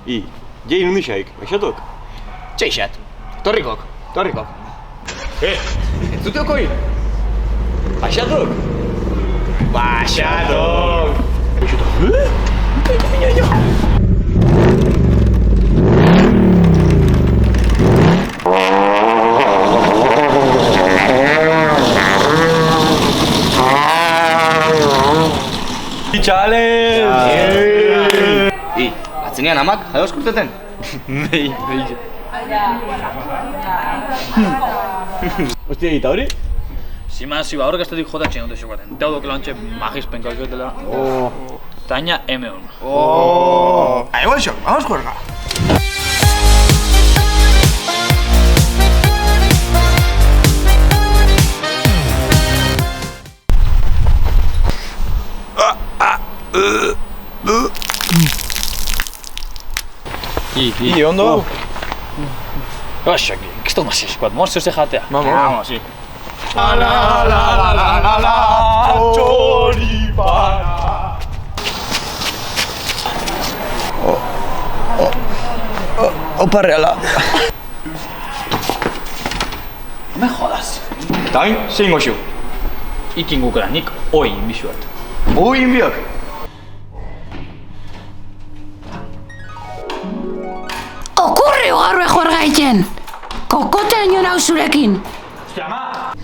Jei nixajk, baxatok? Txeixat, torrikok. Entzuteko hi? Baxatok? Baxatok! Txale! Atzenean amak, jado eskurteten? Nei. Ostia, eta hori? Ziba horrek estetik jotatzen dute xokaten. Teodok lantxe magispen kalketela. Taina M1. Igual shock, vamos juerga. I, ondo? Oixak, kisto mazia eskuat, monstro ze jatea. Vamos, sí. Txoripana! Opa reala. Me jodas. Tain, zein goxu? Ikin gukera, nik oi inbixuat. Ui, inbiak. Okurri ugarrue juergaitzen! Kokotea nion hau zurekin! Ostia, ama!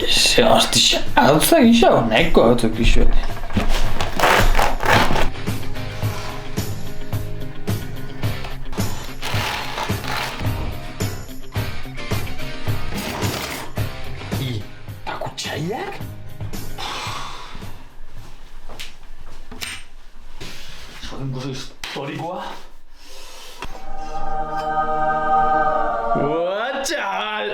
Se hostia, hautzak gisa honeko hautzak gisuet. Takutxaiak? Zoren gozo historikoa? Txabal,